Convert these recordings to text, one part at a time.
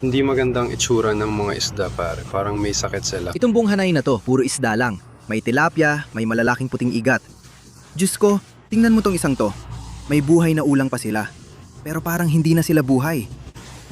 Hindi magandang itsura ng mga isda pare, parang may sakit sila. Itong buong hanay na to, puro isda lang. May tilapia, may malalaking puting igat. Diyos ko, tingnan mo tong isang to. May buhay na ulang pa sila. Pero parang hindi na sila buhay.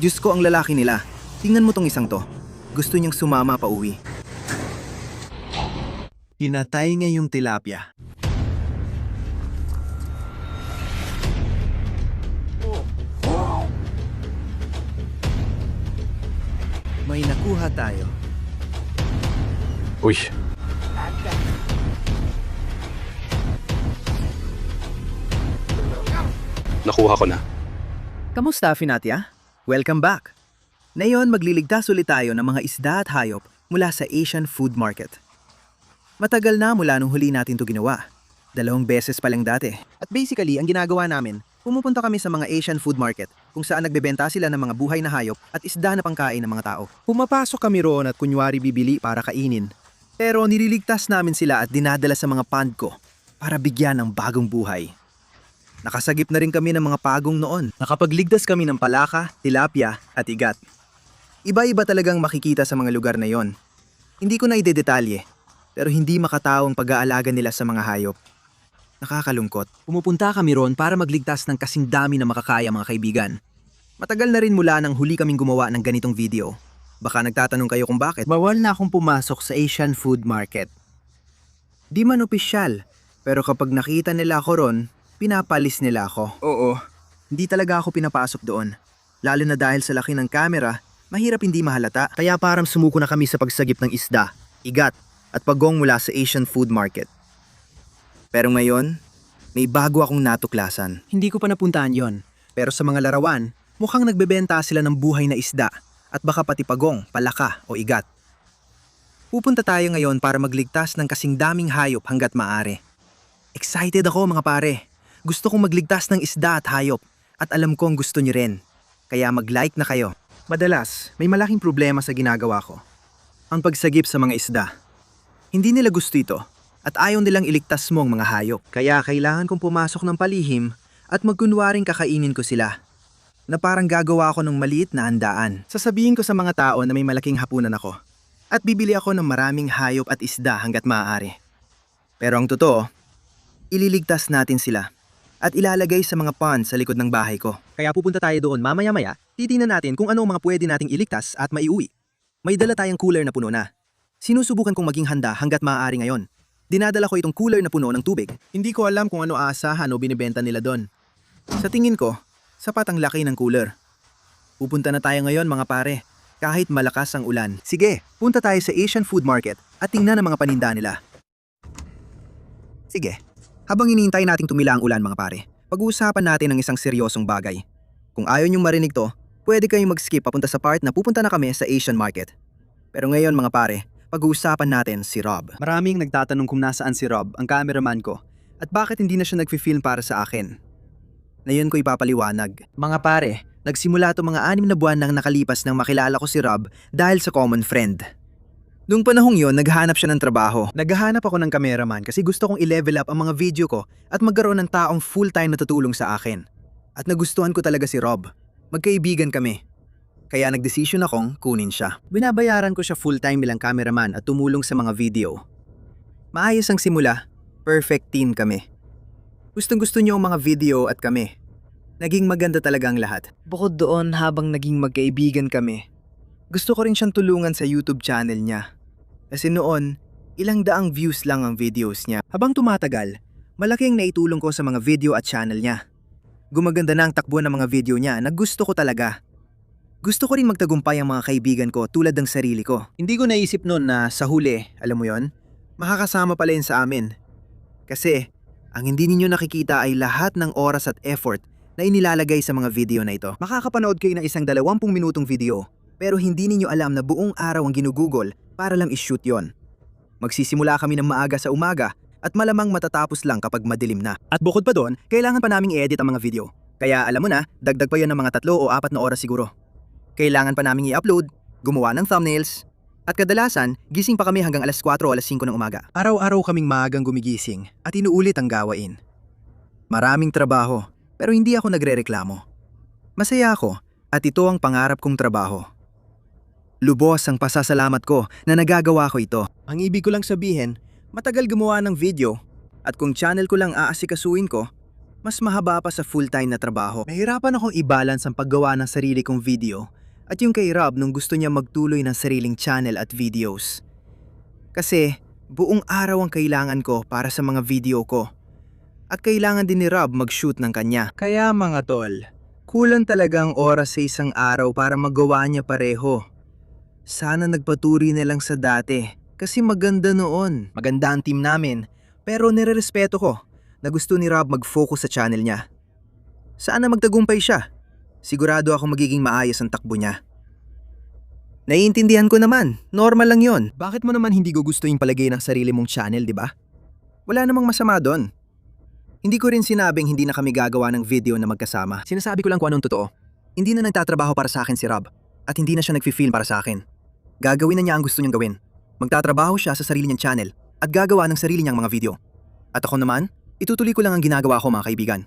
Diyos ko, ang lalaki nila. Tingnan mo tong isang to. Gusto niyang sumama pa uwi. Pinatay niya yung tilapia. May nakuha tayo. Uy, nakuha ko na. Kamusta, Finatia? Welcome back! Ngayon, magliligtas ulit tayo ng mga isda at hayop mula sa Asian Food Market. Matagal na mula nung huli natin to ginawa. 2 beses pa lang dati. At basically, ang ginagawa namin, pumupunta kami sa mga Asian Food Market kung saan nagbebenta sila ng mga buhay na hayop at isda na pangkain ng mga tao. Pumapasok kami roon at kunwari bibili para kainin. Pero nililigtas namin sila at dinadala sa mga pond ko para bigyan ng bagong buhay. Nakasagip na rin kami ng mga pagong noon. Nakapagligtas kami ng palaka, tilapia at igat. Iba-iba talagang makikita sa mga lugar na yon. Hindi ko na idedetalye, pero hindi makatawang pag-aalaga nila sa mga hayop. Nakakalungkot. Pumupunta kami roon para magligtas ng kasing dami na makakaya mga kaibigan. Matagal na rin mula nang huli kaming gumawa ng ganitong video. Baka nagtatanong kayo kung bakit. Bawal na akong pumasok sa Asian Food Market. Di man opisyal, pero kapag nakita nila ako ron, pinapalis nila ako. Oo, hindi talaga ako pinapasok doon. Lalo na dahil sa laki ng camera, mahirap hindi mahalata. Kaya parang sumuko na kami sa pagsagip ng isda, igat, at pagong mula sa Asian Food Market. Pero ngayon, may bago akong natuklasan. Hindi ko pa napuntahan yon. Pero sa mga larawan, mukhang nagbebenta sila ng buhay na isda at baka pati pagong, palaka o igat. Pupunta tayo ngayon para magligtas ng kasing daming hayop hanggat maaari. Excited ako mga pare. Gusto kong magligtas ng isda at hayop at alam kong gusto niyo rin. Kaya mag-like na kayo. Madalas, may malaking problema sa ginagawa ko. Ang pagsagip sa mga isda. Hindi nila gusto ito at ayaw nilang iligtas mong mga hayop. Kaya kailangan kong pumasok ng palihim at magkunwaring kakainin ko sila. Na parang gagawa ako ng maliit na handaan. Sasabihin ko sa mga tao na may malaking hapunan ako. At bibili ako ng maraming hayop at isda hanggat maaari. Pero ang totoo, ililigtas natin sila at ilalagay sa mga pond sa likod ng bahay ko. Kaya pupunta tayo doon mamaya-maya, titingnan natin kung ano ang mga pwede nating iligtas at maiuwi. May dala tayong cooler na puno na. Sinusubukan kong maging handa hanggat maaari ngayon. Dinadala ko itong cooler na puno ng tubig. Hindi ko alam kung ano aasahan o binibenta nila doon. Sa tingin ko, sapat ang laki ng cooler. Pupunta na tayo ngayon mga pare, kahit malakas ang ulan. Sige, punta tayo sa Asian Food Market at tingnan ang mga paninda nila. Sige, habang hinihintay nating tumila ang ulan mga pare, pag-uusapan natin ang isang seryosong bagay. Kung ayaw niyong marinig to, pwede kayong mag-skip papunta sa part na pupunta na kami sa Asian Market. Pero ngayon mga pare, pag-uusapan natin si Rob. Maraming nagtatanong kung nasaan si Rob, ang cameraman ko, at bakit hindi na siya nagfi-film para sa akin. Ngayon ko ipapaliwanag. Mga pare, nagsimula to mga 6 na buwan nang nakalipas nang makilala ko si Rob dahil sa common friend. Noong panahong yon, naghahanap siya ng trabaho. Naghahanap ako ng cameraman kasi gusto kong i-level up ang mga video ko at magkaroon ng taong full-time na tutulong sa akin. At nagustuhan ko talaga si Rob. Magkaibigan kami. Kaya nagdesisyon akong kunin siya. Binabayaran ko siya full-time bilang cameraman at tumulong sa mga video. Maayos ang simula. Perfect team kami. Gustong-gusto niyo ang mga video at kami. Naging maganda talaga ang lahat. Bukod doon, habang naging magkaibigan kami, gusto ko rin siyang tulungan sa YouTube channel niya. Kasi noon, ilang daang views lang ang videos niya. Habang tumatagal, malaki ang naitulong ko sa mga video at channel niya. Gumaganda na ang takbo ng mga video niya na gusto ko talaga. Gusto ko rin magtagumpay ang mga kaibigan ko tulad ng sarili ko. Hindi ko naisip noon na sa huli, alam mo yon, makakasama pala yun sa amin. Kasi, ang hindi ninyo nakikita ay lahat ng oras at effort na inilalagay sa mga video na ito. Makakapanood kayo ng isang 20 minutong video, pero hindi ninyo alam na buong araw ang ginugugol para lang ishoot yon. Magsisimula kami ng maaga sa umaga at malamang matatapos lang kapag madilim na. At bukod pa doon, kailangan pa naming i-edit ang mga video. Kaya alam mo na, dagdag pa yan ng mga 3 o 4 na oras siguro. Kailangan pa naming i-upload, gumawa ng thumbnails, at kadalasan, gising pa kami hanggang alas 4 o alas 5 ng umaga. Araw-araw kaming maagang gumigising at inuulit ang gawain. Maraming trabaho, pero hindi ako nagrereklamo. Masaya ako at ito ang pangarap kong trabaho. Lubos ang pasasalamat ko na nagagawa ko ito. Ang ibig ko lang sabihin, matagal gumawa ng video at kung channel ko lang aasikasuin ko, mas mahaba pa sa full-time na trabaho. Nahirapan akong i-balance ang paggawa ng sarili kong video at yung kay Rob nung gusto niya magtuloy ng sariling channel at videos. Kasi buong araw ang kailangan ko para sa mga video ko. At kailangan din ni Rob mag-shoot ng kanya. Kaya mga tol, kulang talagang oras sa isang araw para magawa niya pareho. Sana nagpaturi na lang sa dati kasi maganda noon. Maganda ang team namin pero nirerespeto ko na gusto ni Rob mag-focus sa channel niya. Sana magtagumpay siya. Sigurado ako magiging maayos ang takbo niya. Naiintindihan ko naman, normal lang yon. Bakit mo naman hindi gusto yung palagay ng sarili mong channel, di ba? Wala namang masama doon. Hindi ko rin sinabing hindi na kami gagawa ng video na magkasama. Sinasabi ko lang kung anong totoo. Hindi na nagtatrabaho para sa akin si Rob at hindi na siya nagfi-film para sa akin. Gagawin na niya ang gusto niyang gawin. Magtatrabaho siya sa sarili niyang channel at gagawa ng sarili niyang mga video. At ako naman, itutuloy ko lang ang ginagawa ko mga kaibigan.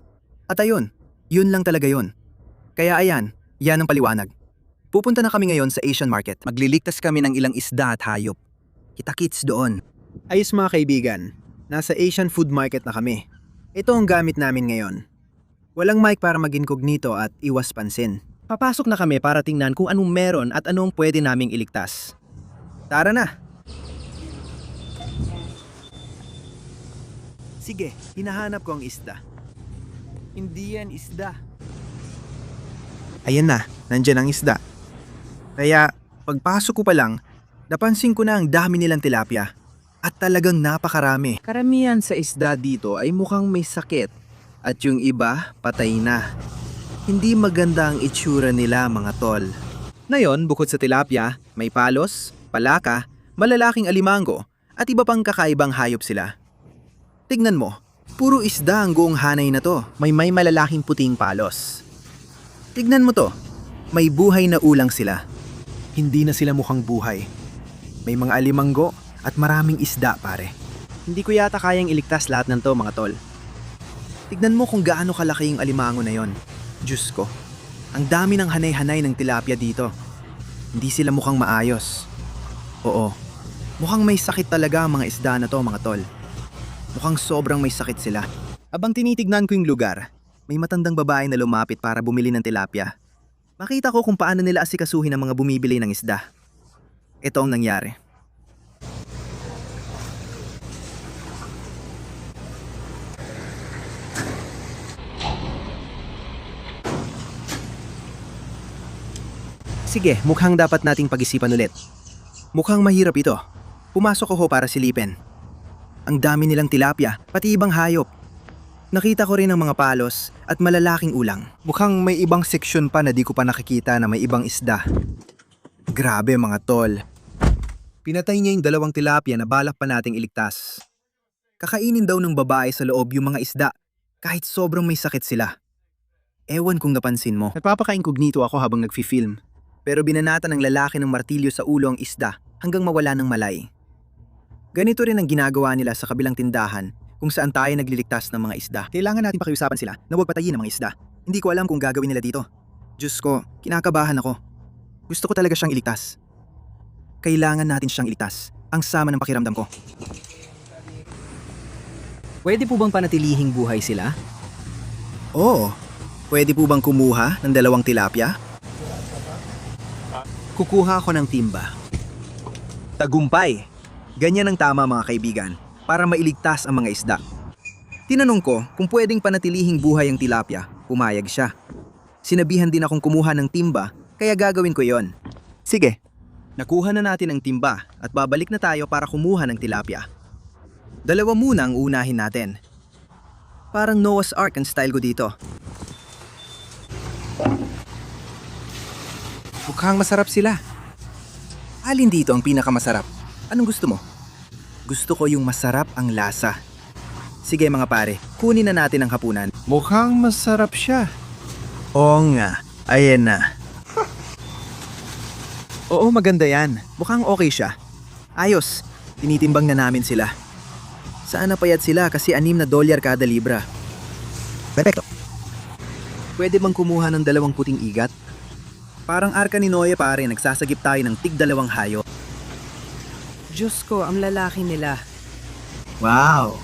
At ayun, yun lang talaga yun. Kaya ayan, yan ang paliwanag. Pupunta na kami ngayon sa Asian market. Magliligtas kami ng ilang isda at hayop. Kita-kits doon. Ayos mga kaibigan, nasa Asian food market na kami. Ito ang gamit namin ngayon. Walang mic para mag-incognito at iwas pansin. Papasok na kami para tingnan kung anong meron at anong pwede naming iligtas. Tara na! Sige, hinahanap ko ang isda. Hindi yan isda. Ayan na, nandyan ang isda. Kaya, pagpasok ko pa lang, napansin ko na ang dami nilang tilapia. At talagang napakarami. Karamihan sa isda dito ay mukhang may sakit. At yung iba, patay na. Hindi maganda ang itsura nila mga tol. Ngayon, bukod sa tilapia, may palos, palaka, malalaking alimango, at iba pang kakaibang hayop sila. Tignan mo, puro isda ang buong hanay na to. May malalaking puting palos. Tignan mo to, may buhay na ulang sila. Hindi na sila mukhang buhay. May mga alimango at maraming isda pare. Hindi ko yata kayang iligtas lahat ng to mga tol. Tignan mo kung gaano kalaki yung alimango na yon. Diyos ko, ang dami ng hanay-hanay ng tilapia dito. Hindi sila mukhang maayos. Oo, mukhang may sakit talaga ang mga isda na to mga tol. Mukhang sobrang may sakit sila. Abang tinitignan ko yung lugar, may matandang babae na lumapit para bumili ng tilapia. Makita ko kung paano nila asikasuhin ang mga bumibili ng isda. Ito ang nangyari. Sige, mukhang dapat nating pag-isipan ulit. Mukhang mahirap ito. Pumasok ako para silipin. Ang dami nilang tilapia, pati ibang hayop. Nakita ko rin ang mga palos at malalaking ulang. Mukhang may ibang seksyon pa na di ko pa nakikita na may ibang isda. Grabe mga tol. Pinatay niya yung 2 tilapia na balak pa nating iligtas. Kakainin daw ng babae sa loob yung mga isda kahit sobrang may sakit sila. Ewan kung napansin mo. Nagpapaka-incognito ako habang nagfi-film. Pero binanata ng lalaki ng martilyo sa ulo ang isda hanggang mawala ng malay. Ganito rin ang ginagawa nila sa kabilang tindahan kung saan tayo nagliligtas ng mga isda. Kailangan natin pakiusapan sila na huwag patayin ang mga isda. Hindi ko alam kung gagawin nila dito. Diyos ko, kinakabahan ako. Gusto ko talaga siyang iligtas. Kailangan natin siyang iligtas. Ang sama ng pakiramdam ko. Pwede po bang panatilihing buhay sila? Oo. Pwede po bang kumuha ng 2 tilapia? Kukuha ako ng timba. Tagumpay! Ganyan ang tama mga kaibigan para mailigtas ang mga isda. Tinanong ko kung pwedeng panatilihing buhay ang tilapia, pumayag siya. Sinabihan din akong kumuha ng timba kaya gagawin ko yon. Sige, nakuha na natin ang timba at babalik na tayo para kumuha ng tilapia. 2 muna ang unahin natin. Parang Noah's Ark ang style ko dito. Mukhang masarap sila. Alin dito ang pinakamasarap? Anong gusto mo? Gusto ko yung masarap ang lasa. Sige mga pare, kunin na natin ang hapunan. Mukhang masarap siya. Oo nga, ayan na. Oo, maganda yan. Mukhang okay siya. Ayos, tinitimbang na namin sila. Sana payat sila kasi $6 kada libra. Perfecto. Pwede bang kumuha ng 2 puting igat? Parang arka ni Noe pare, nagsasagip tayo ng tig-2 hayop. Diyos ko, ang lalaki nila. Wow!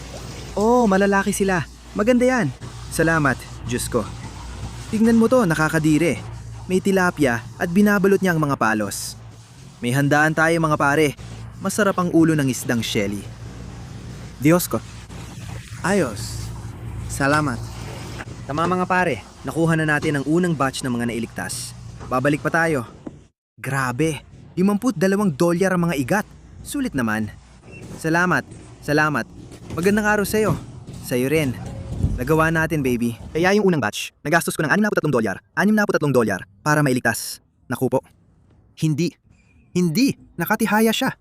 Oh, malalaki sila. Maganda yan. Salamat, Diyos ko. Tingnan mo to, nakakadire. May tilapia at binabalot niya ang mga palos. May handaan tayo mga pare. Masarap ang ulo ng isdang shelly. Diyos ko. Ayos. Salamat. Tama mga pare, nakuha na natin ang unang batch ng mga nailigtas. Babalik pa tayo. Grabe, $52 ang mga igat. Sulit naman. Salamat, salamat. Magandang araw sa'yo. Sa'yo rin. Nagawa natin, baby. Kaya yung unang batch, nagastos ko ng $63. $63 para mailigtas. Naku po. Hindi. Hindi. Nakatihaya siya.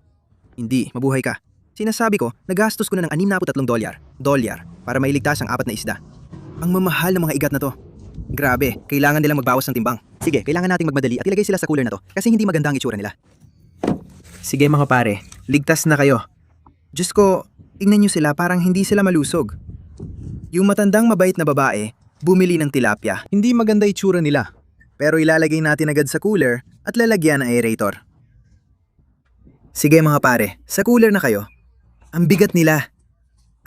Hindi. Mabuhay ka. Sinasabi ko, nagastos ko na ng $63 para mailigtas ang 4 na isda. Ang mamahal ng mga igat na to. Grabe, kailangan nilang magbawas ng timbang. Sige, kailangan nating magmadali at ilagay sila sa cooler na to kasi hindi maganda ang itsura nila. Sige mga pare, ligtas na kayo. Diyos ko, tingnan nyo sila parang hindi sila malusog. Yung matandang mabait na babae, bumili ng tilapia. Hindi maganda itsura nila. Pero ilalagay natin agad sa cooler at lalagyan ng aerator. Sige mga pare, sa cooler na kayo. Ang bigat nila.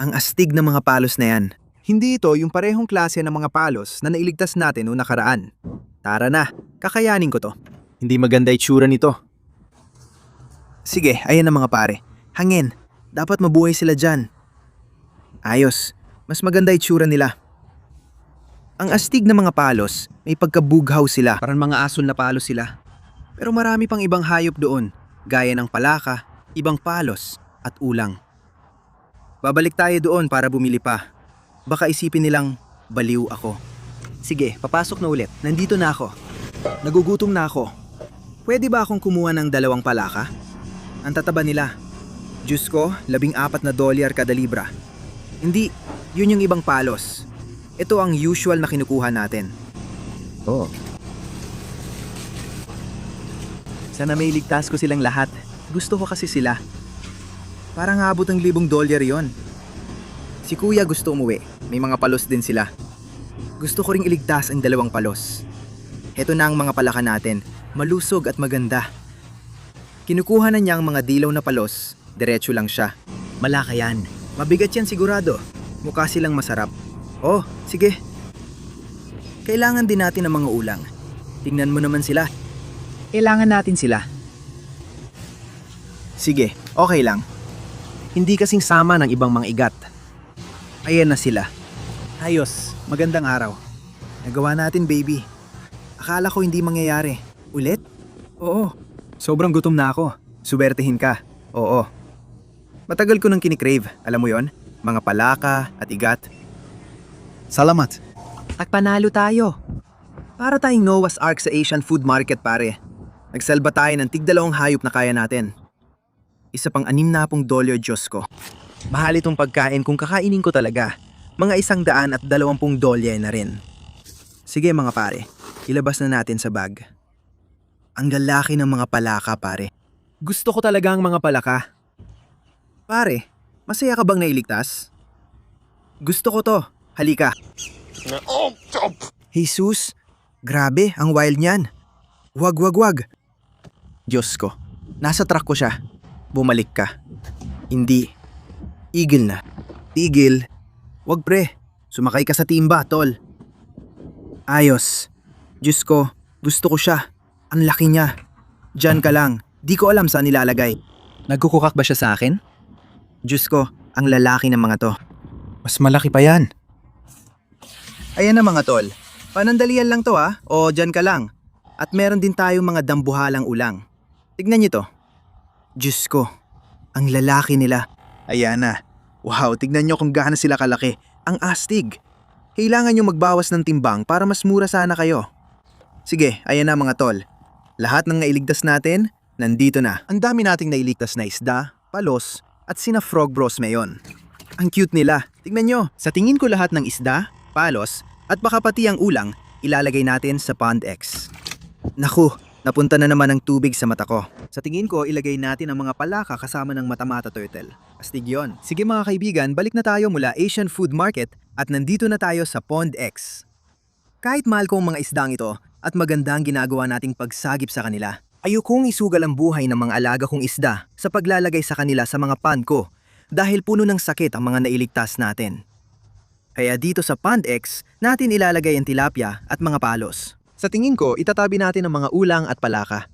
Ang astig ng mga palos na yan. Hindi ito yung parehong klase ng mga palos na nailigtas natin noong nakaraan. Tara na, kakayanin ko to. Hindi maganda itsura nito. Sige, ayan na mga pare. Hangin, dapat mabuhay sila dyan. Ayos, mas maganda itsura nila. Ang astig na mga palos, may pagkabughaw sila. Parang mga asul na palos sila. Pero marami pang ibang hayop doon, gaya ng palaka, ibang palos, at ulang. Babalik tayo doon para bumili pa. Baka isipin nilang baliw ako. Sige, papasok na ulit. Nandito na ako. Nagugutom na ako. Pwede ba akong kumuha ng 2 palaka? Ang tataba nila. Diyos ko, $14 kada libra. Hindi, yun yung ibang palos. Ito ang usual na kinukuha natin. Oh. Sana may ligtas ko silang lahat. Gusto ko kasi sila. Parang abot ng $1,000 yon. Si kuya gusto umuwi. May mga palos din sila. Gusto ko ring iligtas ang 2 palos. Heto na ang mga palaka natin. Malusog at maganda. Kinukuha na niya ang mga dilaw na palos. Diretso lang siya. Malaka yan. Mabigat yan sigurado. Mukha silang masarap. Oh, sige. Kailangan din natin ng mga ulang. Tingnan mo naman sila. Kailangan natin sila. Sige, okay lang. Hindi kasing sama ng ibang mga igat. Ayan na sila. Ayos, magandang araw. Nagawa natin, baby. Akala ko hindi mangyayari. Ulit? Oo. Sobrang gutom na ako. Suwertehin ka. Oo. Matagal ko nang kinikrave, alam mo yon? Mga palaka at igat. Salamat. Panalo tayo. Para tayong Noah's Ark sa Asian Food Market pare. Nagsalba tayo ng tig-2 hayop na kaya natin. Isa pang $60, Diyos ko. Mahal itong pagkain kung kakainin ko talaga. Mga $120 na rin. Sige mga pare, ilabas na natin sa bag. Ang lalaki ng mga palaka pare. Gusto ko talaga ang mga palaka. Pare, masaya ka bang nailigtas? Gusto ko to, halika. Jesus, grabe ang wild niyan. Wag. Diyos ko, nasa truck ko siya. Bumalik ka. Hindi. Tigil na. Tigil. Wag pre, sumakay ka sa timba, tol. Ayos. Diyos ko, gusto ko siya. Ang laki niya. Diyan ka lang. Di ko alam saan nilalagay. Nagkukukak ba siya sa akin? Diyos ko, ang lalaki ng mga to. Mas malaki pa yan. Ayan na mga tol. Panandalian lang to o diyan ka lang. At meron din tayong mga dambuhalang ulang. Tignan niyo to. Diyos ko, ang lalaki nila. Ayan na. Wow, tignan niyo kung gaano sila kalaki. Ang astig. Kailangan niyo magbawas ng timbang para mas mura sana kayo. Sige, ayan na mga tol. Lahat ng nailigtas natin, nandito na. Ang dami nating nailigtas na isda, palos, at sina Frog Bros ngayon. Ang cute nila. Tignan nyo, sa tingin ko lahat ng isda, palos, at baka pati ang ulang, ilalagay natin sa Pond X. Naku, napunta na naman ang tubig sa mata ko. Sa tingin ko, ilagay natin ang mga palaka kasama ng mata-mata turtle. Astig yun. Sige mga kaibigan, balik na tayo mula Asian Food Market at nandito na tayo sa Pond X. Kahit mahal ko ang mga isdang ito, at maganda ang ginagawa nating pagsagip sa kanila. Ayokong isugal ang buhay ng mga alaga kong isda sa paglalagay sa kanila sa mga pond ko dahil puno ng sakit ang mga nailigtas natin. Kaya dito sa Pond X, natin ilalagay ang tilapia at mga palos. Sa tingin ko, itatabi natin ang mga ulang at palaka.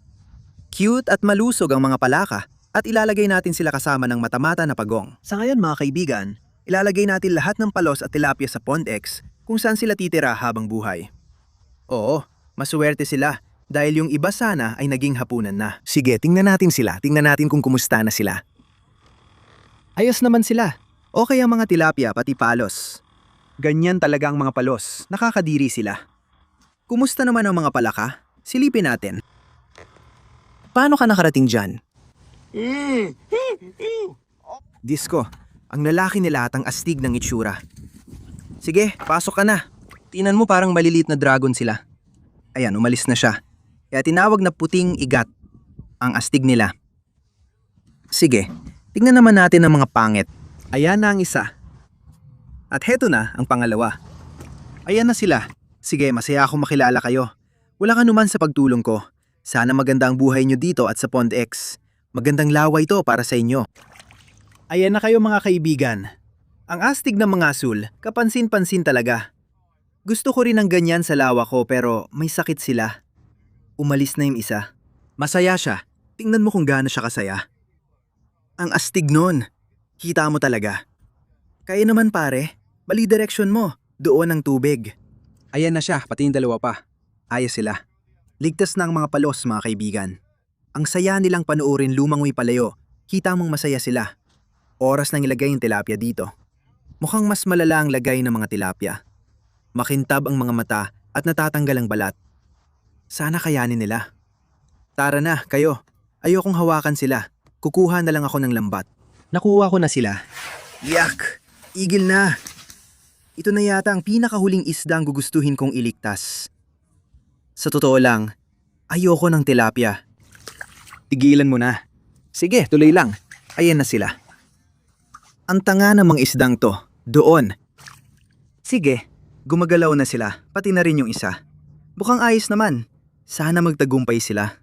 Cute at malusog ang mga palaka at ilalagay natin sila kasama ng matamata na pagong. Sa ngayon mga kaibigan, ilalagay natin lahat ng palos at tilapia sa Pond X kung saan sila titira habang buhay. Oo, masuwerte sila dahil yung iba sana ay naging hapunan na. Sige, tingnan natin sila. Tingnan natin kung kumusta na sila. Ayos naman sila. Okay ang mga tilapia pati palos. Ganyan talaga ang mga palos. Nakakadiri sila. Kumusta naman ang mga palaka? Silipin natin. Paano ka nakarating dyan? Disko, ang lalaki nila at ang astig ng itsura. Sige, pasok ka na. Tingnan mo parang maliliit na dragon sila. Ayan, umalis na siya. Kaya tinawag na puting igat ang astig nila. Sige, tingnan naman natin ang mga pangit. Ayan na ang isa. At heto na ang pangalawa. Ayan na sila. Sige, masaya akong makilala kayo. Wala ka naman sa pagtulong ko. Sana maganda ang buhay nyo dito at sa Pond X. Magandang laway to para sa inyo. Ayan na kayo mga kaibigan. Ang astig ng mga asul, kapansin-pansin talaga. Gusto ko rin ng ganyan sa lawa ko pero may sakit sila. Umalis na yung isa. Masaya siya. Tingnan mo kung gaano siya kasaya. Ang astig nun. Kita mo talaga. Kaya naman pare, mali direksyon mo. Doon ang tubig. Ayan na siya, pati yung dalawa pa. Ayos sila. Ligtas na ang mga palos mga kaibigan. Ang saya nilang panuorin lumangoy palayo. Kita mong masaya sila. Oras nang ilagay yung tilapia dito. Mukhang mas malala ang lagay ng mga tilapia. Makintab ang mga mata at natatanggal ang balat. Sana kayanin nila. Tara na, kayo. Ayokong hawakan sila. Kukuha na lang ako ng lambat. Nakuha ko na sila. Yak! Igil na! Ito na yata ang pinakahuling isda ang gugustuhin kong iligtas. Sa totoo lang, ayoko ng tilapia. Tigilan mo na. Sige, tuloy lang. Ayan na sila. Ang tanga ng mga isdang to. Doon. Sige, gumagalaw na sila. Pati na rin yung isa. Mukhang ayos naman. Sana magtagumpay sila.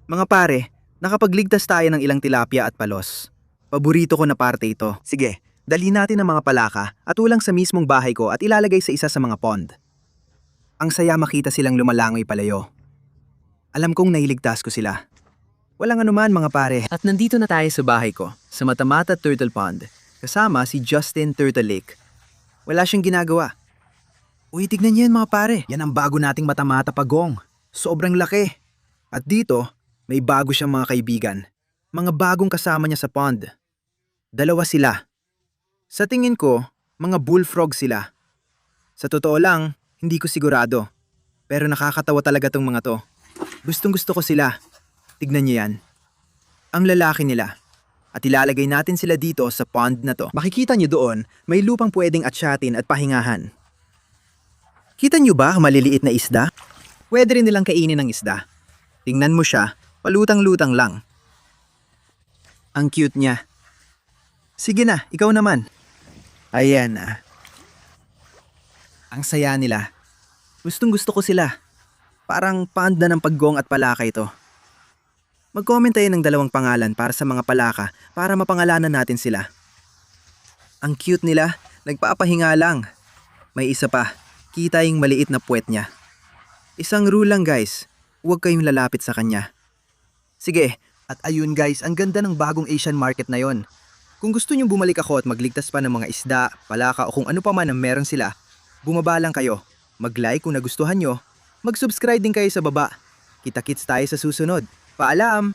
Mga pare, nakapagligtas tayo ng ilang tilapia at palos. Paborito ko na parte ito. Sige, dali natin ang mga palaka at ulang sa mismong bahay ko at ilalagay sa isa sa mga pond. Ang saya makita silang lumalangoy palayo. Alam kong nailigtas ko sila. Walang anuman mga pare. At nandito na tayo sa bahay ko, sa Matamata Turtle Pond, kasama si Justin Turtle Lake. Wala siyang ginagawa. Uy, tignan niyo yan mga pare. Yan ang bago nating Matamata Pagong. Sobrang laki. At dito, may bago siyang mga kaibigan. Mga bagong kasama niya sa pond. Dalawa sila. Sa tingin ko, mga bullfrog sila. Sa totoo lang, hindi ko sigurado. Pero nakakatawa talaga tong mga to. Gustong gusto ko sila. Tignan niyo yan. Ang lalaki nila. At ilalagay natin sila dito sa pond na to. Makikita niyo doon, may lupang pwedeng atsyatin at pahingahan. Kita niyo ba ang maliliit na isda? Pwede rin nilang kainin ng isda. Tingnan mo siya, palutang-lutang lang. Ang cute niya. Sige na, ikaw naman. Ayan na. Ang saya nila. Gustong gusto ko sila. Parang panda ng paggong at palaka ito. Mag-comment tayo ng 2 pangalan para sa mga palaka para mapangalanan natin sila. Ang cute nila, nagpapahinga lang. May isa pa, kita yung maliit na puwet niya. Isang rule lang guys, huwag kayong lalapit sa kanya. Sige, at ayun guys, ang ganda ng bagong Asian market na yon. Kung gusto nyong bumalik ako at magligtas pa ng mga isda, palaka o kung ano pa man ang meron sila, bumaba lang kayo. Mag-like kung nagustuhan nyo, mag-subscribe din kayo sa baba. Kita-kits tayo sa susunod. Paalam!